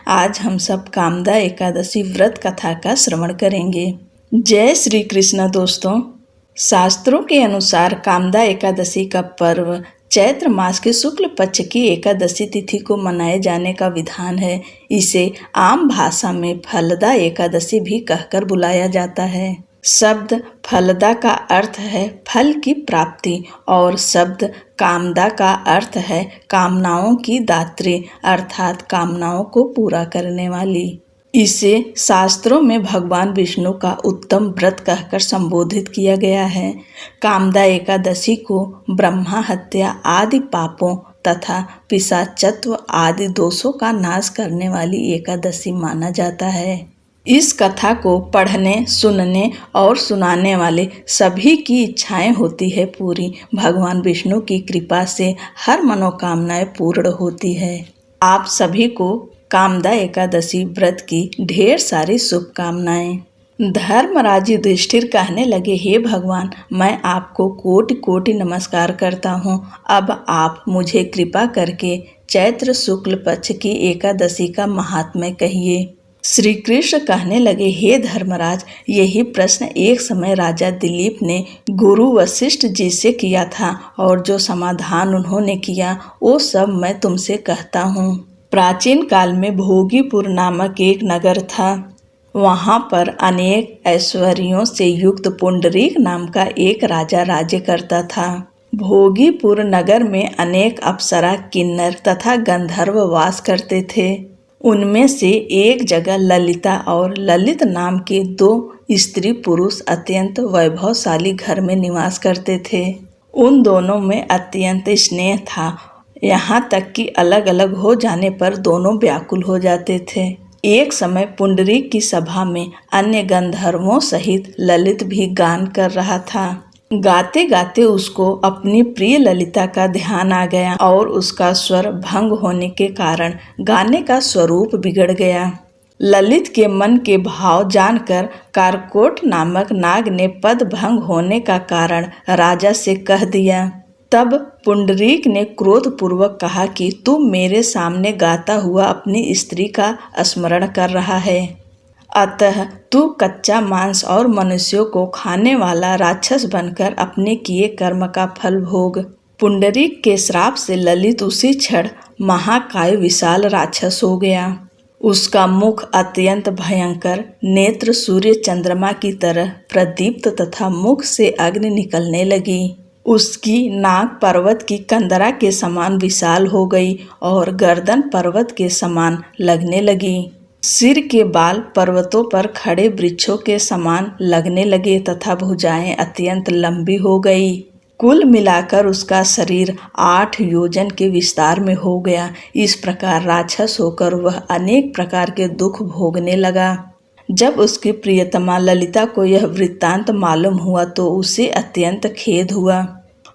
आज हम सब कामदा एकादशी व्रत कथा का श्रवण करेंगे। जय श्री कृष्ण दोस्तों। शास्त्रों के अनुसार कामदा एकादशी का पर्व चैत्र मास के शुक्ल पक्ष की एकादशी तिथि को मनाए जाने का विधान है। इसे आम भाषा में फलदा एकादशी भी कहकर बुलाया जाता है। शब्द फलदा का अर्थ है फल की प्राप्ति और शब्द कामदा का अर्थ है कामनाओं की दात्री अर्थात कामनाओं को पूरा करने वाली। इसे शास्त्रों में भगवान विष्णु का उत्तम व्रत कहकर संबोधित किया गया है। कामदा एकादशी को ब्रह्मा हत्या आदि पापों तथा पिशाचत्व आदि दोषों का नाश करने वाली एकादशी माना जाता है। इस कथा को पढ़ने, सुनने और सुनाने वाले सभी की इच्छाएं होती है पूरी। भगवान विष्णु की कृपा से हर मनोकामनाएं पूर्ण होती है। आप सभी को कामदा एकादशी व्रत की ढेर सारी शुभकामनाएं। धर्मराज युधिष्ठिर कहने लगे, हे भगवान, मैं आपको कोटि कोटि नमस्कार करता हूँ। अब आप मुझे कृपा करके चैत्र शुक्ल पक्ष की एकादशी का महात्म्य कहिए। श्री कृष्ण कहने लगे, हे धर्मराज, यही प्रश्न एक समय राजा दिलीप ने गुरु वशिष्ठ जी से किया था और जो समाधान उन्होंने किया वो सब मैं तुमसे कहता हूँ। प्राचीन काल में भोगीपुर नामक एक नगर था। वहाँ पर अनेक ऐश्वर्यों से युक्त पुंडरीक नाम का एक राजा राज्य करता था। भोगीपुर नगर में अनेक अप्सरा, किन्नर तथा गंधर्व वास करते थे। उनमें से एक जगह ललिता और ललित नाम के दो स्त्री पुरुष अत्यंत वैभवशाली घर में निवास करते थे। उन दोनों में अत्यंत स्नेह था, यहाँ तक कि अलग अलग हो जाने पर दोनों व्याकुल हो जाते थे। एक समय पुंडरीक की सभा में अन्य गंधर्वों सहित ललित भी गान कर रहा था। गाते गाते उसको अपनी प्रिय ललिता का ध्यान आ गया और उसका स्वर भंग होने के कारण गाने का स्वरूप बिगड़ गया। ललित के मन के भाव जानकर कारकोट नामक नाग ने पद भंग होने का कारण राजा से कह दिया। तब पुंडरीक ने क्रोधपूर्वक कहा कि तू मेरे सामने गाता हुआ अपनी स्त्री का स्मरण कर रहा है, अतः तू कच्चा मांस और मनुष्यों को खाने वाला राक्षस बनकर अपने किए कर्म का फल भोग। पुंडरीक के श्राप से ललित उसी क्षण महाकाय विशाल राक्षस हो गया। उसका मुख अत्यंत भयंकर, नेत्र सूर्य चंद्रमा की तरह प्रदीप्त तथा मुख से अग्नि निकलने लगी। उसकी नाक पर्वत की कंदरा के समान विशाल हो गई और गर्दन पर्वत के समान लगने लगी। सिर के बाल पर्वतों पर खड़े वृक्षों के समान लगने लगे तथा भुजाएं अत्यंत लंबी हो गई। कुल मिलाकर उसका शरीर 8 योजन के विस्तार में हो गया। इस प्रकार राक्षस होकर वह अनेक प्रकार के दुख भोगने लगा। जब उसकी प्रियतमा ललिता को यह वृत्तांत मालूम हुआ तो उसे अत्यंत खेद हुआ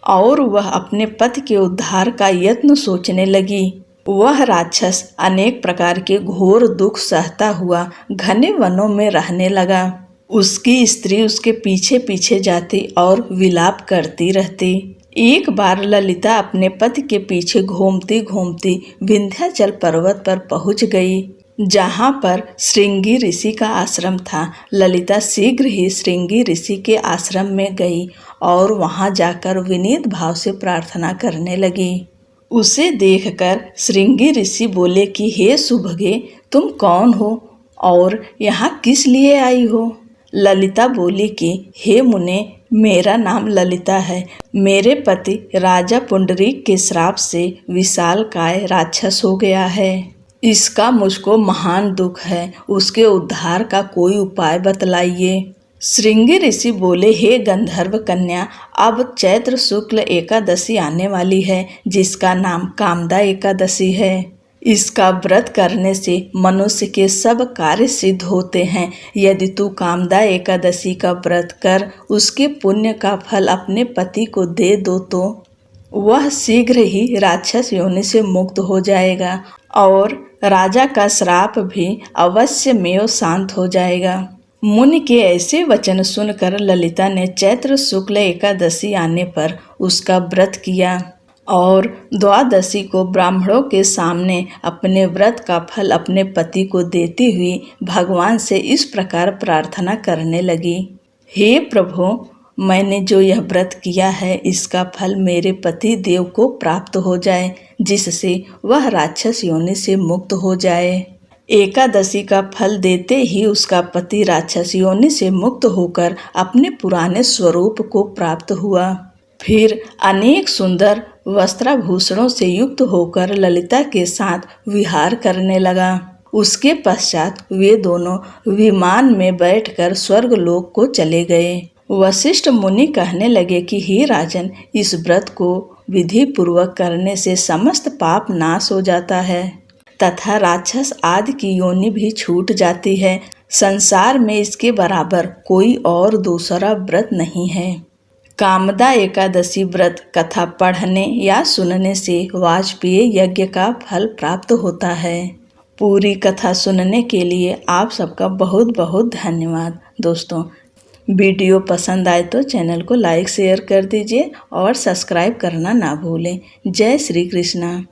और वह अपने पति के उद्धार का यत्न सोचने लगी। वह राक्षस अनेक प्रकार के घोर दुख सहता हुआ घने वनों में रहने लगा। उसकी स्त्री उसके पीछे पीछे जाती और विलाप करती रहती। एक बार ललिता अपने पति के पीछे घूमती घूमती विंध्याचल पर्वत पर पहुंच गई, जहाँ पर श्रृंगी ऋषि का आश्रम था। ललिता शीघ्र ही श्रृंगी ऋषि के आश्रम में गई और वहाँ जाकर विनीत भाव से प्रार्थना करने लगी। उसे देखकर श्रृंगी ऋषि बोले कि हे सुभगे, तुम कौन हो और यहाँ किस लिए आई हो? ललिता बोली कि हे मुने, मेरा नाम ललिता है। मेरे पति राजा पुंडरीक के श्राप से विशालकाय राक्षस हो गया है। इसका मुझको महान दुख है। उसके उद्धार का कोई उपाय बतलाइए। श्रृंगी ऋषि बोले, हे गंधर्व कन्या, अब चैत्र शुक्ल एकादशी आने वाली है, जिसका नाम कामदा एकादशी है। इसका व्रत करने से मनुष्य के सब कार्य सिद्ध होते हैं। यदि तू कामदा एकादशी का व्रत कर उसके पुण्य का फल अपने पति को दे दो तो वह शीघ्र ही राक्षस योनि से मुक्त हो जाएगा और राजा का श्राप भी अवश्यमेव शांत हो जाएगा। मुनि के ऐसे वचन सुनकर ललिता ने चैत्र शुक्ल एकादशी आने पर उसका व्रत किया और द्वादशी को ब्राह्मणों के सामने अपने व्रत का फल अपने पति को देती हुई भगवान से इस प्रकार प्रार्थना करने लगी, हे प्रभु, मैंने जो यह व्रत किया है इसका फल मेरे पति देव को प्राप्त हो जाए, जिससे वह राक्षस योनि से मुक्त हो जाए। एकादशी का फल देते ही उसका पति राक्षस योनि से मुक्त होकर अपने पुराने स्वरूप को प्राप्त हुआ। फिर अनेक सुंदर वस्त्राभूषणों से युक्त होकर ललिता के साथ विहार करने लगा। उसके पश्चात वे दोनों विमान में बैठकर स्वर्गलोक को चले गए। वशिष्ठ मुनि कहने लगे कि हे राजन, इस व्रत को विधि पूर्वक करने से समस्त पाप नाश हो जाता है तथा राक्षस आदि की योनि भी छूट जाती है। संसार में इसके बराबर कोई और दूसरा व्रत नहीं है। कामदा एकादशी व्रत कथा पढ़ने या सुनने से वाजपेयी यज्ञ का फल प्राप्त होता है। पूरी कथा सुनने के लिए आप सबका बहुत बहुत धन्यवाद। दोस्तों, वीडियो पसंद आए तो चैनल को लाइक शेयर कर दीजिए और सब्सक्राइब करना ना भूलें। जय श्री कृष्णा।